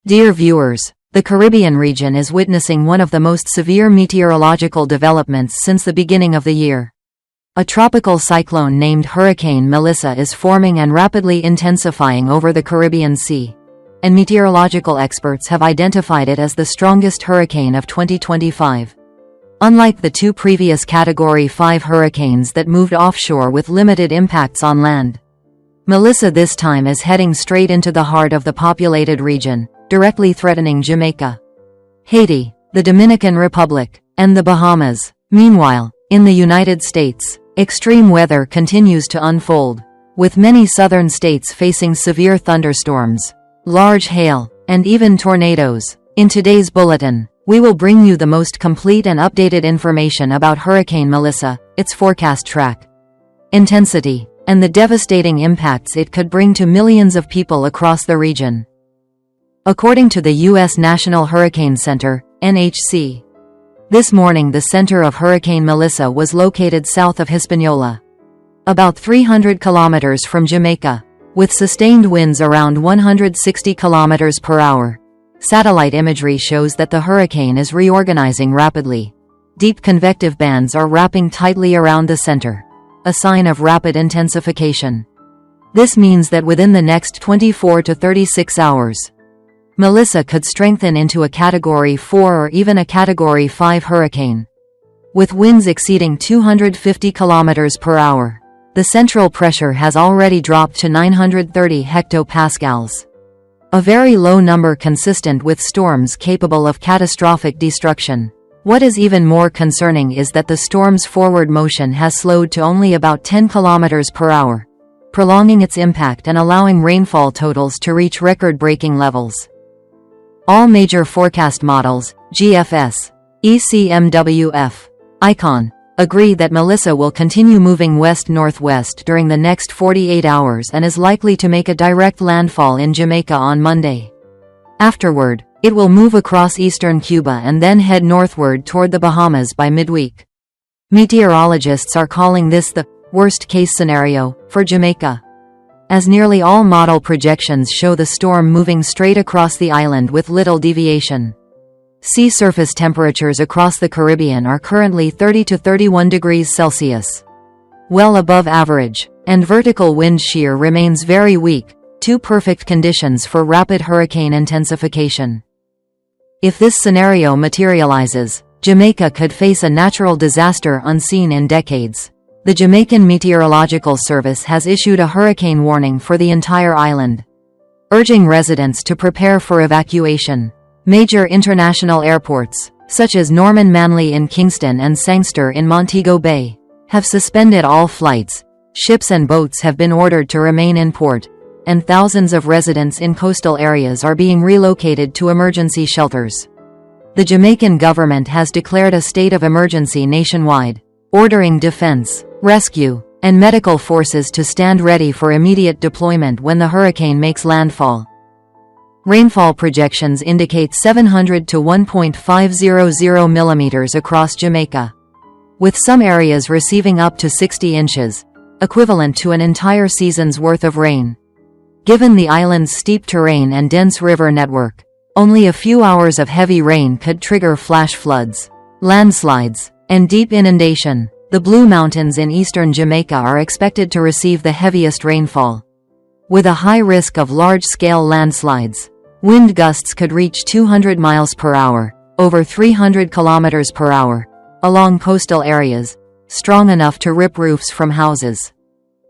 Dear viewers, the Caribbean region is witnessing one of the most severe meteorological developments since the beginning of the year. A tropical cyclone named Hurricane Melissa is forming and rapidly intensifying over the Caribbean Sea, and meteorological experts have identified it as the strongest hurricane of 2025. Unlike the two previous Category 5 hurricanes that moved offshore with limited impacts on land, Melissa this time is heading straight into the heart of the populated region, directly threatening Jamaica, Haiti, the Dominican Republic, and the Bahamas. Meanwhile, in the United States, extreme weather continues to unfold, with many southern states facing severe thunderstorms, large hail, and even tornadoes. In today's bulletin, we will bring you the most complete and updated information about Hurricane Melissa, its forecast track, intensity, and the devastating impacts it could bring to millions of people across the region. According to the U.S. National Hurricane Center, NHC, this morning the center of Hurricane Melissa was located south of Hispaniola, about 300 kilometers from Jamaica, with sustained winds around 160 kilometers per hour. Satellite imagery shows that the hurricane is reorganizing rapidly. Deep convective bands are wrapping tightly around the center, a sign of rapid intensification. This means that within the next 24 to 36 hours, Melissa could strengthen into a Category 4 or even a Category 5 hurricane, with winds exceeding 250 kilometers per hour. The central pressure has already dropped to 930 hectopascals, a very low number consistent with storms capable of catastrophic destruction. What is even more concerning is that the storm's forward motion has slowed to only about 10 kilometers per hour, prolonging its impact and allowing rainfall totals to reach record-breaking levels. All major forecast models, GFS, ECMWF, ICON, agree that Melissa will continue moving west-northwest during the next 48 hours and is likely to make a direct landfall in Jamaica on Monday. Afterward, it will move across eastern Cuba and then head northward toward the Bahamas by midweek. Meteorologists are calling this the worst-case scenario for Jamaica, as nearly all model projections show the storm moving straight across the island with little deviation. Sea surface temperatures across the Caribbean are currently 30 to 31 degrees Celsius, well above average, and vertical wind shear remains very weak, two perfect conditions for rapid hurricane intensification. If this scenario materializes, Jamaica could face a natural disaster unseen in decades. The Jamaican Meteorological Service has issued a hurricane warning for the entire island, urging residents to prepare for evacuation. Major international airports, such as Norman Manley in Kingston and Sangster in Montego Bay, have suspended all flights. Ships and boats have been ordered to remain in port, and thousands of residents in coastal areas are being relocated to emergency shelters. The Jamaican government has declared a state of emergency nationwide, ordering defense, rescue, and medical forces to stand ready for immediate deployment when the hurricane makes landfall. Rainfall projections indicate 700 to 1.500 millimeters across Jamaica, with some areas receiving up to 60 inches, equivalent to an entire season's worth of rain. Given the island's steep terrain and dense river network, only a few hours of heavy rain could trigger flash floods, landslides, and deep inundation. The Blue Mountains in eastern Jamaica are expected to receive the heaviest rainfall, with a high risk of large-scale landslides. Wind gusts could reach 200 miles per hour, over 300 kilometers per hour, along coastal areas, strong enough to rip roofs from houses,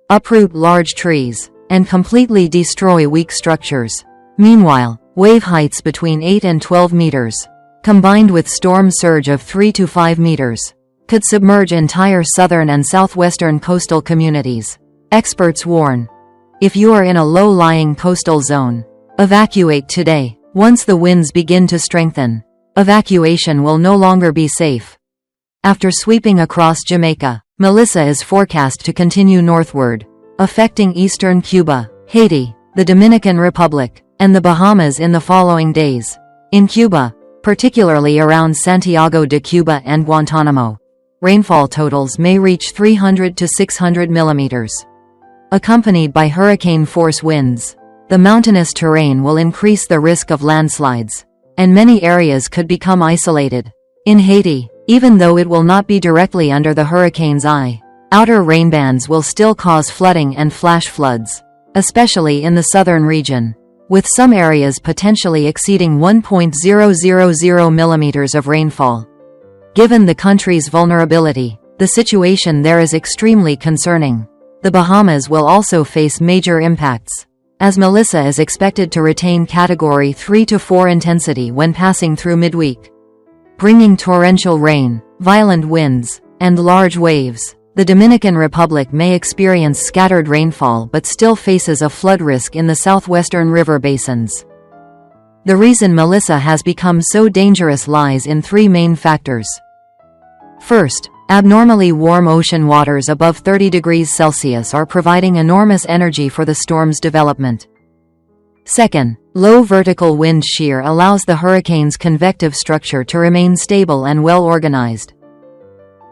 uproot large trees, and completely destroy weak structures. Meanwhile, wave heights between 8 and 12 meters, combined with storm surge of 3 to 5 meters, could submerge entire southern and southwestern coastal communities. Experts warn, if you are in a low-lying coastal zone, evacuate today. Once the winds begin to strengthen, evacuation will no longer be safe. After sweeping across Jamaica, Melissa is forecast to continue northward, affecting eastern Cuba, Haiti, the Dominican Republic, and the Bahamas in the following days. In Cuba, particularly around Santiago de Cuba and Guantanamo, rainfall totals may reach 300 to 600 millimeters, accompanied by hurricane-force winds. The mountainous terrain will increase the risk of landslides, and many areas could become isolated. In Haiti, even though it will not be directly under the hurricane's eye, outer rainbands will still cause flooding and flash floods, especially in the southern region, with some areas potentially exceeding 1.000 millimeters of rainfall. Given the country's vulnerability, the situation there is extremely concerning. The Bahamas will also face major impacts, as Melissa is expected to retain Category 3 to 4 intensity when passing through midweek, bringing torrential rain, violent winds, and large waves. The Dominican Republic may experience scattered rainfall but still faces a flood risk in the southwestern river basins. The reason Melissa has become so dangerous lies in three main factors. First, abnormally warm ocean waters above 30 degrees Celsius are providing enormous energy for the storm's development. Second, low vertical wind shear allows the hurricane's convective structure to remain stable and well organized.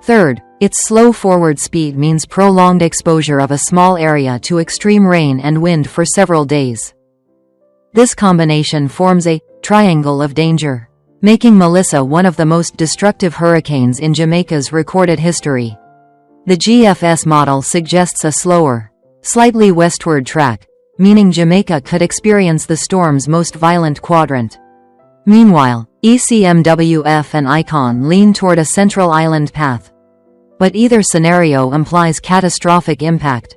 Third, its slow forward speed means prolonged exposure of a small area to extreme rain and wind for several days. This combination forms a triangle of danger, making Melissa one of the most destructive hurricanes in Jamaica's recorded history. The GFS model suggests a slower, slightly westward track, meaning Jamaica could experience the storm's most violent quadrant. Meanwhile, ECMWF and ICON lean toward a central island path. But either scenario implies catastrophic impact.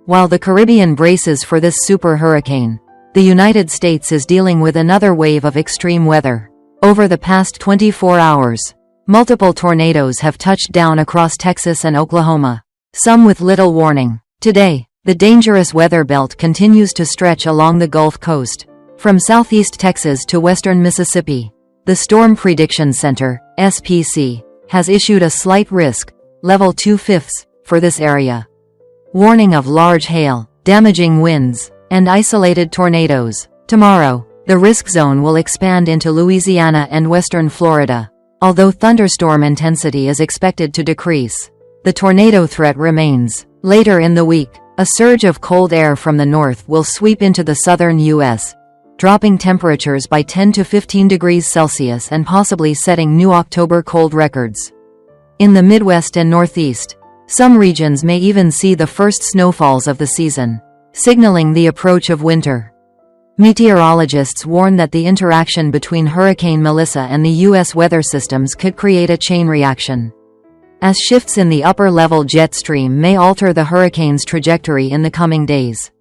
While the Caribbean braces for this super hurricane, the United States is dealing with another wave of extreme weather. Over the past 24 hours, multiple tornadoes have touched down across Texas and Oklahoma, some with little warning. Today, the dangerous weather belt continues to stretch along the Gulf Coast, from southeast Texas to western Mississippi. The Storm Prediction Center, SPC, has issued a slight risk, level 2/5, for this area. Warning of large hail, damaging winds, and isolated tornadoes. Tomorrow, the risk zone will expand into Louisiana and western Florida. Although thunderstorm intensity is expected to decrease, the tornado threat remains. Later in the week, a surge of cold air from the north will sweep into the southern U.S., dropping temperatures by 10 to 15 degrees Celsius and possibly setting new October cold records. In the Midwest and Northeast, some regions may even see the first snowfalls of the season, signaling the approach of winter. Meteorologists warn that the interaction between Hurricane Melissa and the U.S. weather systems could create a chain reaction, as shifts in the upper-level jet stream may alter the hurricane's trajectory in the coming days.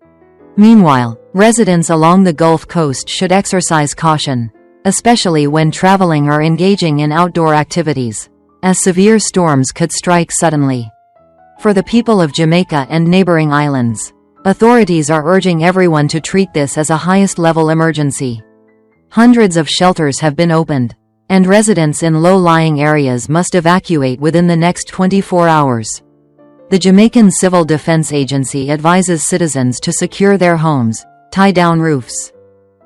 Meanwhile, residents along the Gulf Coast should exercise caution, especially when traveling or engaging in outdoor activities, as severe storms could strike suddenly. For the people of Jamaica and neighboring islands, authorities are urging everyone to treat this as a highest-level emergency. Hundreds of shelters have been opened, and residents in low-lying areas must evacuate within the next 24 hours. The Jamaican Civil Defense Agency advises citizens to secure their homes, tie down roofs,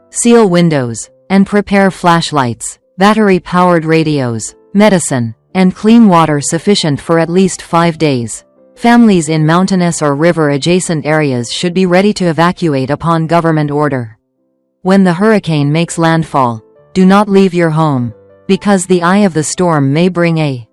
seal windows, and prepare flashlights, battery-powered radios, medicine, and clean water sufficient for at least 5 days. Families in mountainous or river-adjacent areas should be ready to evacuate upon government order. When the hurricane makes landfall, do not leave your home, because the eye of the storm may bring a